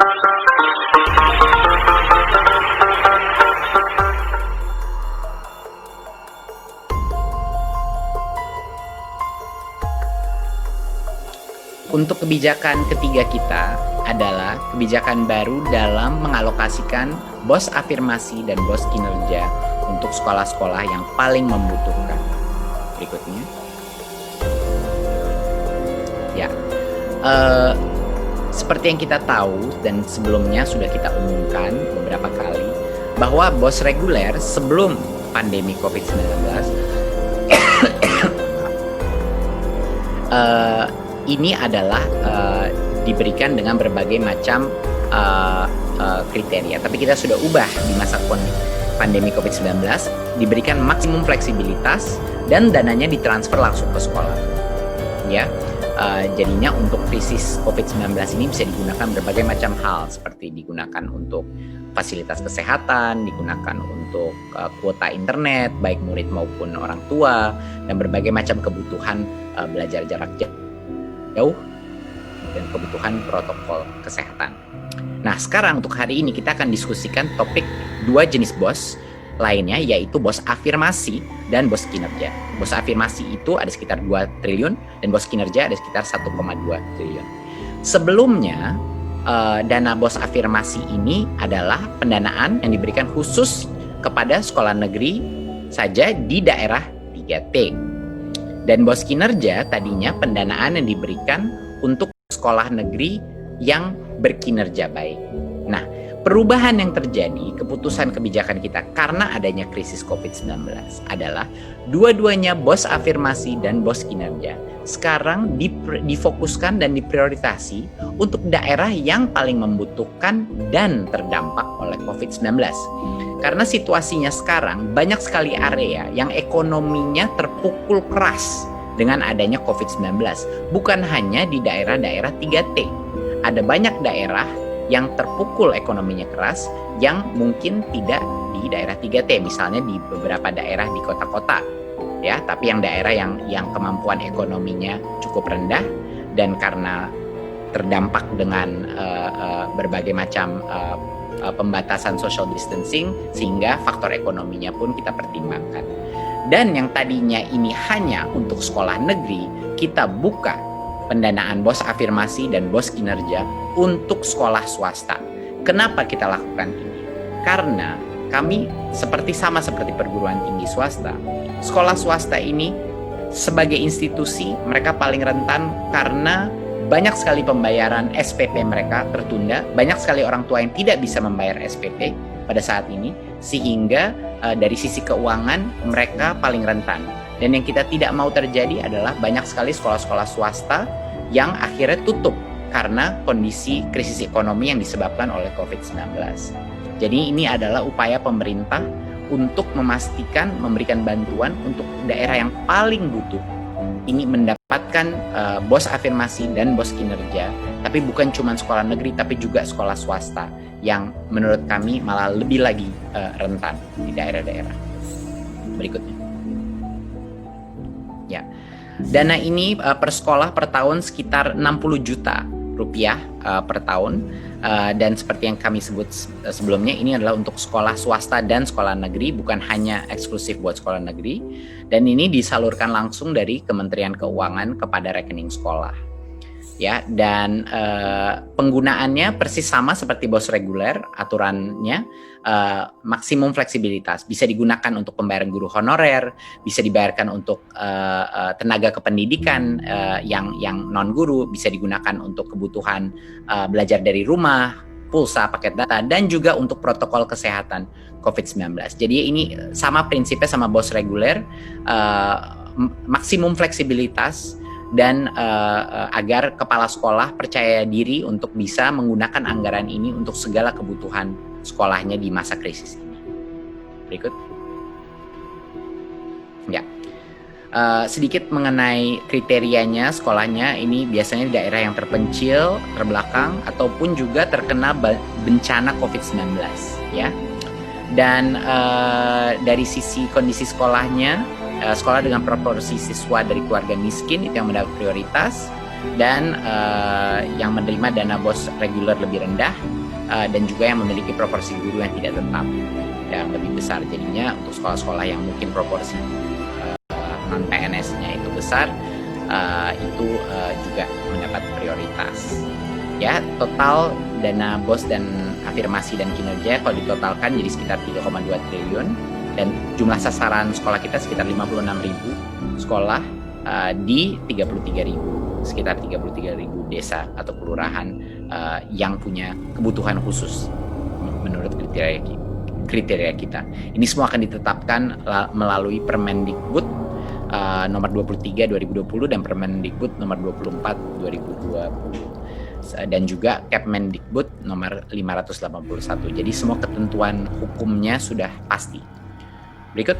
Untuk kebijakan ketiga kita adalah kebijakan baru dalam mengalokasikan BOS afirmasi dan BOS kinerja untuk sekolah-sekolah yang paling membutuhkan. Berikutnya. Ya, seperti yang kita tahu dan sebelumnya sudah kita umumkan beberapa kali bahwa BOS reguler sebelum pandemi COVID-19 ini adalah diberikan dengan berbagai macam kriteria. Tapi kita sudah ubah di masa pandemi COVID-19, diberikan maksimum fleksibilitas dan dananya ditransfer langsung ke sekolah. Ya, jadinya untuk krisis COVID-19 ini bisa digunakan berbagai macam hal, seperti digunakan untuk fasilitas kesehatan, digunakan untuk kuota internet, baik murid maupun orang tua, dan berbagai macam kebutuhan belajar jarak jauh dan kebutuhan protokol kesehatan. Nah, sekarang untuk hari ini kita akan diskusikan topik dua jenis BOS lainnya, yaitu BOS afirmasi dan BOS kinerja. BOS afirmasi itu ada sekitar 2 triliun dan BOS kinerja ada sekitar 1,2 triliun. Sebelumnya, dana BOS afirmasi ini adalah pendanaan yang diberikan khusus kepada sekolah negeri saja di daerah 3T. Dan BOS kinerja tadinya pendanaan yang diberikan untuk sekolah negeri yang berkinerja baik. Nah, perubahan yang terjadi, keputusan kebijakan kita karena adanya krisis COVID-19 adalah dua-duanya BOS afirmasi dan BOS kinerja sekarang difokuskan dan diprioritasi untuk daerah yang paling membutuhkan dan terdampak oleh COVID-19. Karena situasinya sekarang banyak sekali area yang ekonominya terpukul keras dengan adanya COVID-19. Bukan hanya di daerah-daerah 3T. Ada banyak daerah yang terpukul ekonominya keras yang mungkin tidak di daerah 3T. Misalnya di beberapa daerah di kota-kota. Ya, tapi yang daerah yang kemampuan ekonominya cukup rendah dan karena terdampak dengan berbagai macam pembatasan social distancing sehingga faktor ekonominya pun kita pertimbangkan. Dan yang tadinya ini hanya untuk sekolah negeri, kita buka pendanaan BOS afirmasi dan BOS kinerja untuk sekolah swasta. Kenapa kita lakukan ini? Karena kami seperti perguruan tinggi swasta. Sekolah swasta ini sebagai institusi mereka paling rentan karena banyak sekali pembayaran SPP mereka tertunda, banyak sekali orang tua yang tidak bisa membayar SPP pada saat ini, sehingga dari sisi keuangan mereka paling rentan. Dan yang kita tidak mau terjadi adalah banyak sekali sekolah-sekolah swasta yang akhirnya tutup karena kondisi krisis ekonomi yang disebabkan oleh COVID-19. Jadi ini adalah upaya pemerintah untuk memastikan memberikan bantuan untuk daerah yang paling butuh ini mendapatkan BOS afirmasi dan BOS kinerja, tapi bukan cuma sekolah negeri tapi juga sekolah swasta yang menurut kami malah lebih lagi rentan di daerah-daerah. Berikutnya. Ya. Dana ini per sekolah per tahun sekitar 60 juta rupiah per tahun, dan seperti yang kami sebut sebelumnya, ini adalah untuk sekolah swasta dan sekolah negeri, bukan hanya eksklusif buat sekolah negeri, dan ini disalurkan langsung dari Kementerian Keuangan kepada rekening sekolah. Ya, dan penggunaannya persis sama seperti BOS reguler, aturannya maksimum fleksibilitas, bisa digunakan untuk pembayaran guru honorer, bisa dibayarkan untuk tenaga kependidikan yang non guru, bisa digunakan untuk kebutuhan belajar dari rumah, pulsa, paket data, dan juga untuk protokol kesehatan COVID-19. Jadi ini sama prinsipnya sama BOS reguler, maksimum fleksibilitas dan agar kepala sekolah percaya diri untuk bisa menggunakan anggaran ini untuk segala kebutuhan sekolahnya di masa krisis ini. Berikut. Ya. Sedikit mengenai kriterianya sekolahnya, ini biasanya di daerah yang terpencil, terbelakang, ataupun juga terkena bencana COVID-19, ya. Dan dari sisi kondisi sekolahnya, sekolah dengan proporsi siswa dari keluarga miskin itu yang mendapat prioritas, dan yang menerima dana BOS reguler lebih rendah, dan juga yang memiliki proporsi guru yang tidak tetap yang lebih besar. Jadinya untuk sekolah-sekolah yang mungkin proporsi non PNS-nya itu besar, itu juga mendapat prioritas. Ya, total dana BOS dan afirmasi dan kinerja kalau ditotalkan jadi sekitar 3,2 triliun, dan jumlah sasaran sekolah kita sekitar 56.000 sekolah di 33.000, sekitar 33.000 desa atau kelurahan yang punya kebutuhan khusus menurut kriteria kita. Ini semua akan ditetapkan melalui Permendikbud nomor 23 2020 dan Permendikbud nomor 24 2020 dan juga Kepmendikbud nomor 581. Jadi semua ketentuan hukumnya sudah pasti. Berikut.